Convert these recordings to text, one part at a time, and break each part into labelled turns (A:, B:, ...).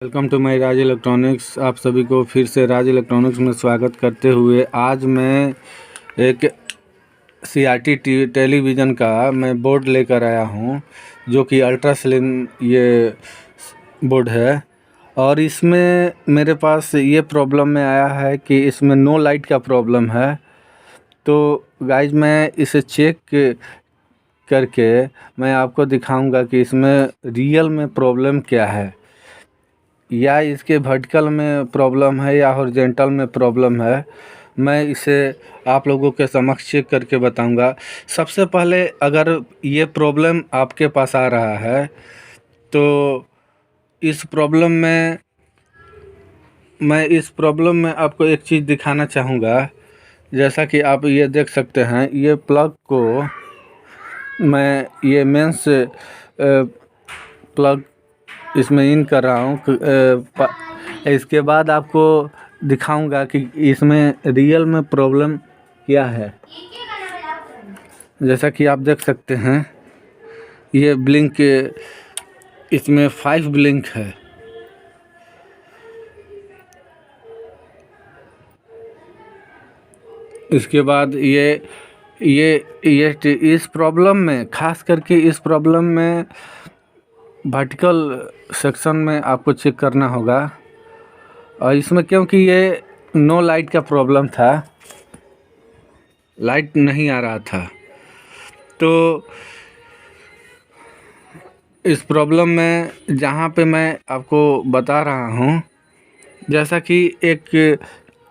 A: Welcome to my Raj Electronics. आप सभी को फिर से राज इलेक्ट्रॉनिक्स में स्वागत करते हुए आज मैं एक CRT टेलीविज़न का मैं बोर्ड लेकर आया हूं, जो कि अल्ट्रा स्लिम ये बोर्ड है। और इसमें मेरे पास ये प्रॉब्लम में आया है कि इसमें नो लाइट का प्रॉब्लम है। तो गाइज मैं इसे चेक करके मैं आपको दिखाऊंगा कि इसमें रियल में प्रॉब्लम क्या है, या इसके वर्टिकल में प्रॉब्लम है या हॉरिजॉन्टल में प्रॉब्लम है। मैं इसे आप लोगों के समक्ष चेक करके बताऊंगा। सबसे पहले अगर ये प्रॉब्लम आपके पास आ रहा है तो इस प्रॉब्लम में आपको एक चीज़ दिखाना चाहूँगा। जैसा कि आप ये देख सकते हैं, ये प्लग को मैं ये मेंस प्लग इसमें इन कर रहा हूँ। इसके बाद आपको दिखाऊंगा कि इसमें रियल में प्रॉब्लम क्या है। जैसा कि आप देख सकते हैं, ये ब्लिंक, इसमें 5 ब्लिंक है। इसके बाद इस प्रॉब्लम में, खास करके इस प्रॉब्लम में वर्टिकल सेक्शन में आपको चेक करना होगा। और इसमें क्योंकि ये नो लाइट का प्रॉब्लम था, लाइट नहीं आ रहा था, तो इस प्रॉब्लम में जहाँ पे मैं आपको बता रहा हूँ, जैसा कि एक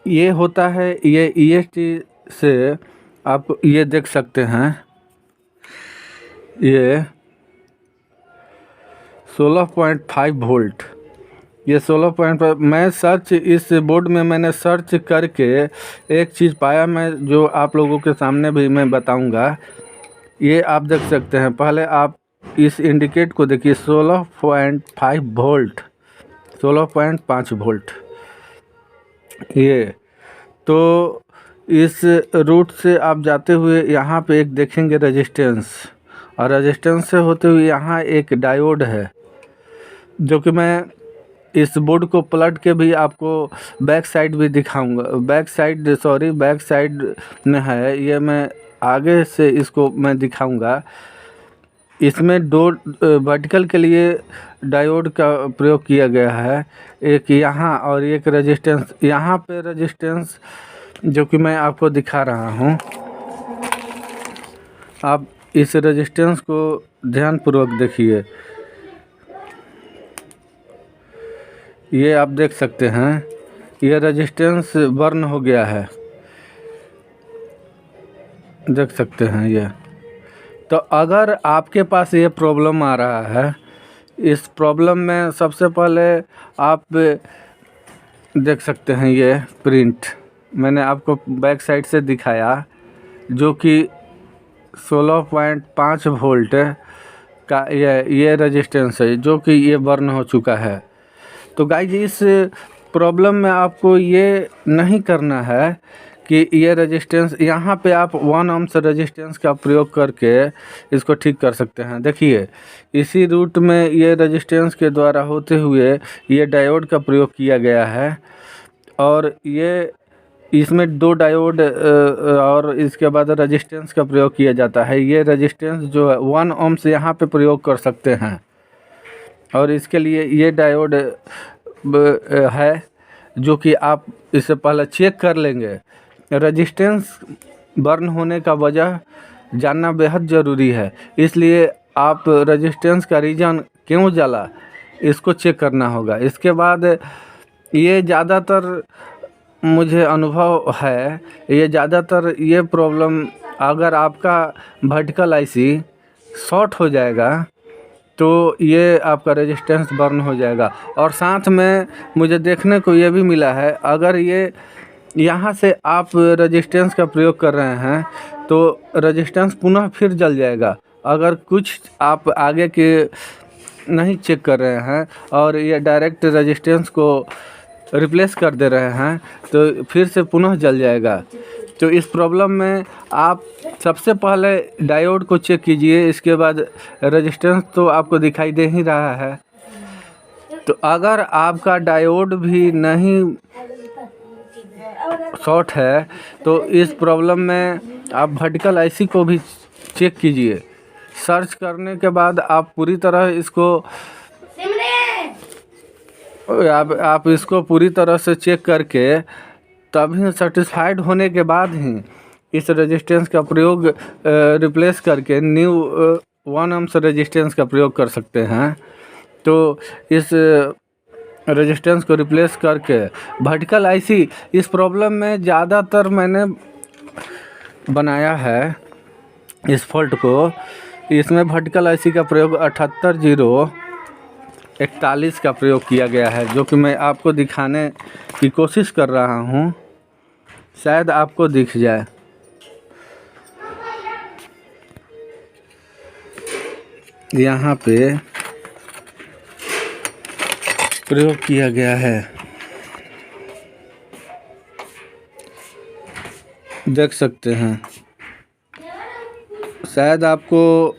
A: ये होता है, ये EST से आप ये देख सकते हैं, ये 16.5 वोल्ट, ये 16.5। मैं सर्च इस बोर्ड में मैंने सर्च करके एक चीज़ पाया, मैं जो आप लोगों के सामने भी मैं बताऊंगा। ये आप देख सकते हैं, पहले आप इस इंडिकेट को देखिए, 16.5 वोल्ट, 16.5 वोल्ट। ये तो इस रूट से आप जाते हुए यहाँ पे एक देखेंगे रेजिस्टेंस, और रेजिस्टेंस से होते हुए यहाँ एक डायोड है, जो कि मैं इस बोर्ड को पलट के भी आपको बैक साइड भी दिखाऊंगा। बैक साइड में है, ये मैं आगे से इसको मैं दिखाऊंगा। इसमें दो वर्टिकल के लिए डायोड का प्रयोग किया गया है, एक यहाँ और एक रेजिस्टेंस यहाँ पे, रेजिस्टेंस जो कि मैं आपको दिखा रहा हूँ। आप इस रेजिस्टेंस को ध्यानपूर्वक देखिए। ये आप देख सकते हैं, ये रेजिस्टेंस बर्न हो गया है, देख सकते हैं ये। तो अगर आपके पास ये प्रॉब्लम आ रहा है, इस प्रॉब्लम में सबसे पहले आप देख सकते हैं, ये प्रिंट मैंने आपको बैक साइड से दिखाया, जो कि 16.5 वोल्ट का ये रेजिस्टेंस है, जो कि ये बर्न हो चुका है। तो गाइज, इस प्रॉब्लम में आपको ये नहीं करना है कि ये रेजिस्टेंस, यहाँ पे आप 1 ohms रेजिस्टेंस का प्रयोग करके इसको ठीक कर सकते हैं। देखिए, इसी रूट में ये रेजिस्टेंस के द्वारा होते हुए ये डायोड का प्रयोग किया गया है, और ये इसमें 2 डायोड और इसके बाद रेजिस्टेंस का प्रयोग किया जाता है। ये रेजिस्टेंस जो है 1 ohms यहाँ पे प्रयोग कर सकते हैं, और इसके लिए ये डायोड है, जो कि आप इससे पहले चेक कर लेंगे। रेजिस्टेंस बर्न होने का वजह जानना बेहद ज़रूरी है, इसलिए आप रेजिस्टेंस का रीज़न क्यों जला, इसको चेक करना होगा। इसके बाद ये ज़्यादातर मुझे अनुभव है, ये ज़्यादातर ये प्रॉब्लम, अगर आपका वर्टिकल IC शॉर्ट हो जाएगा तो ये आपका रेजिस्टेंस बर्न हो जाएगा। और साथ में मुझे देखने को ये भी मिला है, अगर ये यहाँ से आप रेजिस्टेंस का प्रयोग कर रहे हैं तो रेजिस्टेंस पुनः फिर जल जाएगा। अगर कुछ आप आगे के नहीं चेक कर रहे हैं और ये डायरेक्ट रेजिस्टेंस को रिप्लेस कर दे रहे हैं, तो फिर से पुनः जल जाएगा। तो इस प्रॉब्लम में आप सबसे पहले डायोड को चेक कीजिए। इसके बाद रेजिस्टेंस तो आपको दिखाई दे ही रहा है, तो अगर आपका डायोड भी नहीं शॉर्ट है तो इस प्रॉब्लम में आप वर्टिकल आईसी को भी चेक कीजिए। सर्च करने के बाद आप पूरी तरह इसको आप इसको पूरी तरह से चेक करके तभी सेटिस्फाइड होने के बाद ही इस रेजिस्टेंस का प्रयोग रिप्लेस करके न्यू 1 ohms रेजिस्टेंस का प्रयोग कर सकते हैं। तो इस रेजिस्टेंस को रिप्लेस करके वर्टिकल आईसी इस प्रॉब्लम में ज़्यादातर मैंने बनाया है इस फॉल्ट को। इसमें वर्टिकल आईसी का प्रयोग 78041 का प्रयोग किया गया है, जो कि मैं आपको दिखाने की कोशिश कर रहा हूँ, शायद आपको दिख जाए। यहाँ पे प्रयोग किया गया है, देख सकते हैं। शायद आपको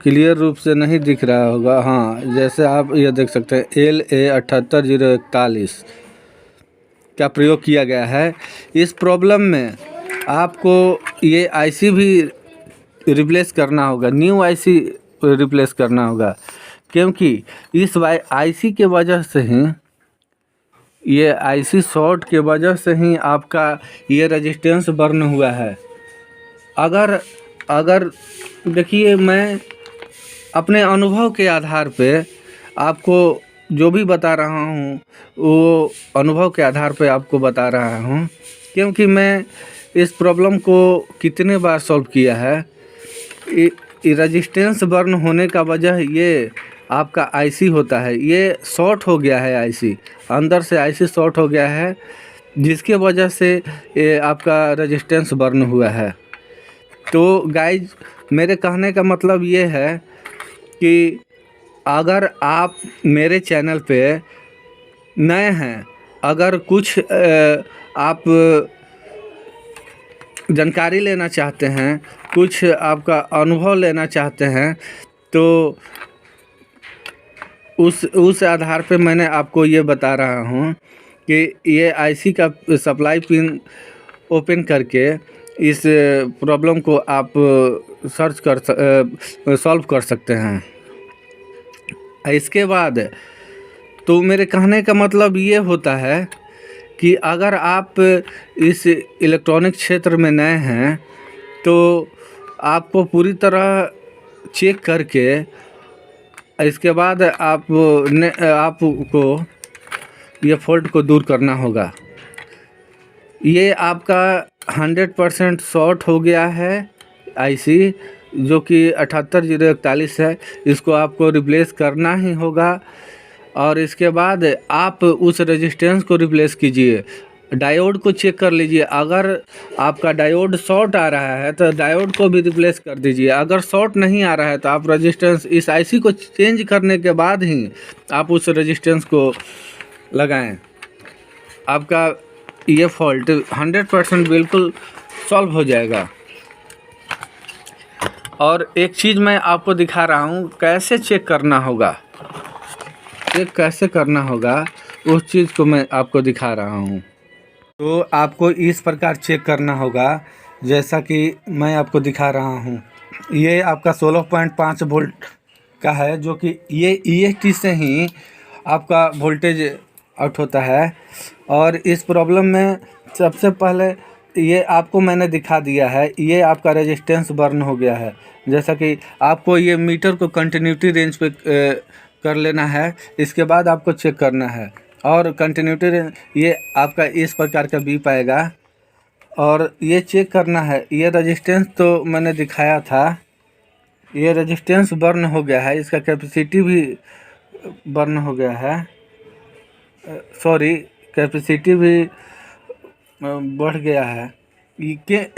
A: क्लियर रूप से नहीं दिख रहा होगा। हाँ, जैसे आप ये देख सकते हैं LA 78041 का प्रयोग किया गया है। इस प्रॉब्लम में आपको ये आईसी भी रिप्लेस करना होगा, न्यू आईसी रिप्लेस करना होगा, क्योंकि इस आईसी के वजह से ही, ये आईसी शॉर्ट के वजह से ही आपका ये रेजिस्टेंस बर्न हुआ है। अगर देखिए, मैं अपने अनुभव के आधार पे आपको जो भी बता रहा हूँ वो अनुभव के आधार पे आपको बता रहा हूँ, क्योंकि मैं इस प्रॉब्लम को कितने बार सॉल्व किया है। रेजिस्टेंस बर्न होने का वजह ये आपका आईसी होता है। ये शॉर्ट हो गया है, आईसी अंदर से आईसी शॉर्ट हो गया है, जिसके वजह से ये आपका रेजिस्टेंस बर्न हुआ है। तो गाइज, मेरे कहने का मतलब ये है कि अगर आप मेरे चैनल पे नए हैं, अगर कुछ आप जानकारी लेना चाहते हैं, कुछ आपका अनुभव लेना चाहते हैं, तो उस आधार पे मैंने आपको ये बता रहा हूँ कि ये आईसी का सप्लाई पिन ओपन करके इस प्रॉब्लम को आप सॉल्व कर सकते हैं। इसके बाद तो मेरे कहने का मतलब ये होता है कि अगर आप इस इलेक्ट्रॉनिक क्षेत्र में नए हैं तो आपको पूरी तरह चेक करके इसके बाद आपको ये फॉल्ट को दूर करना होगा। ये आपका 100% शॉर्ट हो गया है आईसी, जो कि 78041 है। इसको आपको रिप्लेस करना ही होगा और इसके बाद आप उस रेजिस्टेंस को रिप्लेस कीजिए। डायोड को चेक कर लीजिए, अगर आपका डायोड शॉर्ट आ रहा है तो डायोड को भी रिप्लेस कर दीजिए। अगर शॉर्ट नहीं आ रहा है तो आप रेजिस्टेंस इस आईसी को चेंज करने के बाद ही आप उस रेजिस्टेंस को लगाएं। आपका ये फॉल्ट 100% बिल्कुल सॉल्व हो जाएगा। और एक चीज़ मैं आपको दिखा रहा हूँ कैसे चेक करना होगा, चेक कैसे करना होगा उस चीज़ को मैं आपको दिखा रहा हूँ। तो आपको इस प्रकार चेक करना होगा जैसा कि मैं आपको दिखा रहा हूँ। ये आपका 16.5 वोल्ट का है, जो कि ये EST से ही आपका वोल्टेज आउट होता है। और इस प्रॉब्लम में सबसे पहले ये आपको मैंने दिखा दिया है, ये आपका रेजिस्टेंस बर्न हो गया है। जैसा कि आपको ये मीटर को कंटिन्यूटी रेंज पे कर लेना है, इसके बाद आपको चेक करना है। और कंटिन्यूटी रेंज ये आपका इस प्रकार का बीप आएगा और ये चेक करना है। ये रेजिस्टेंस तो मैंने दिखाया था, ये रेजिस्टेंस बर्न हो गया है, इसका कैपेसिटी भी बर्न हो गया है, कैपेसिटी भी बढ़ गया है।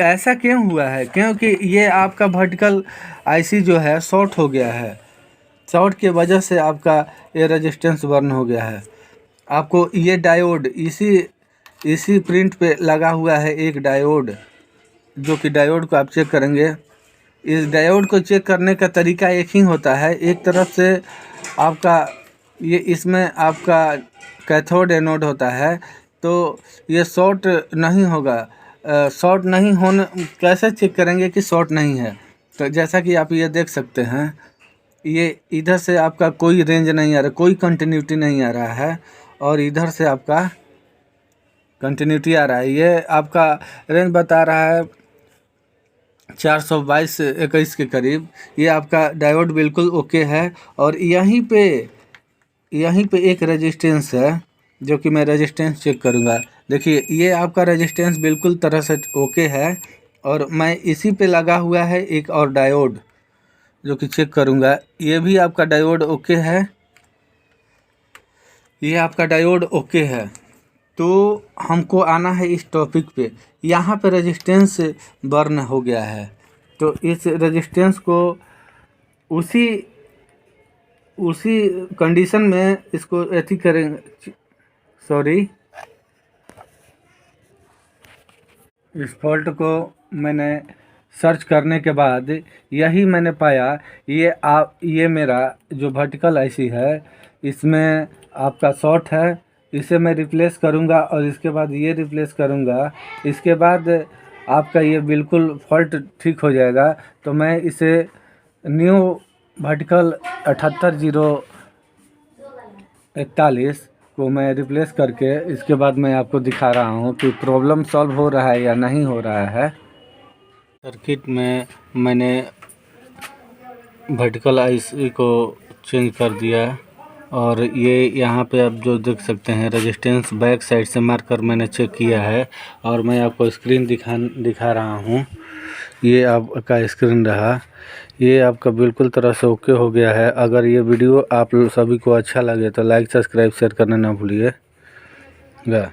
A: ऐसा क्यों हुआ है? क्योंकि ये आपका वर्टिकल आईसी जो है शॉर्ट हो गया है। शॉर्ट की वजह से आपका ये रेजिस्टेंस बर्न हो गया है। आपको ये डायोड इसी प्रिंट पे लगा हुआ है, एक डायोड, जो कि डायोड को आप चेक करेंगे। इस डायोड को चेक करने का तरीका एक ही होता है। एक तरफ से आपका ये इसमें आपका कैथोड एनोड होता है, तो ये शॉर्ट नहीं होगा। शॉर्ट नहीं होने कैसे चेक करेंगे कि शॉर्ट नहीं है? तो जैसा कि आप ये देख सकते हैं, ये इधर से आपका कोई रेंज नहीं आ रहा, कोई कंटिन्यूटी नहीं आ रहा है, और इधर से आपका कंटिन्यूटी आ रहा है। ये आपका रेंज बता रहा है 422-21 के करीब। ये आपका डायोड बिल्कुल ओके है। और यहीं पे एक रेजिस्टेंस है, जो कि मैं रेजिस्टेंस चेक करूँगा। देखिए ये आपका रेजिस्टेंस बिल्कुल तरह से ओके है, और मैं इसी पे लगा हुआ है एक और डायोड, जो कि चेक करूँगा। ये भी आपका डायोड ओके है, ये आपका डायोड ओके है। तो हमको आना है इस टॉपिक पे। यहाँ पे रेजिस्टेंस बर्न हो गया है, तो इस रेजिस्टेंस को उसी कंडीशन में इसको एथी करेंगे। सॉरी, इस फॉल्ट को मैंने सर्च करने के बाद यही मैंने पाया। ये मेरा जो वर्टिकल आईसी है, इसमें आपका शॉर्ट है। इसे मैं रिप्लेस करूंगा और इसके बाद ये रिप्लेस करूंगा। इसके बाद आपका ये बिल्कुल फॉल्ट ठीक हो जाएगा। तो मैं इसे न्यू वर्टिकल 78041 को मैं रिप्लेस करके इसके बाद मैं आपको दिखा रहा हूँ कि प्रॉब्लम सॉल्व हो रहा है या नहीं हो रहा है। सर्किट में मैंने वर्टिकल आईसी को चेंज कर दिया, और ये यहाँ पे आप जो देख सकते हैं रेजिस्टेंस बैक साइड से मार कर मैंने चेक किया है, और मैं आपको स्क्रीन दिखा रहा हूँ। ये आपका स्क्रीन रहा, ये आपका बिल्कुल तरह से ओके हो गया है। अगर ये वीडियो आप सभी को अच्छा लगे तो लाइक, सब्सक्राइब, शेयर करना ना भूलिएगा।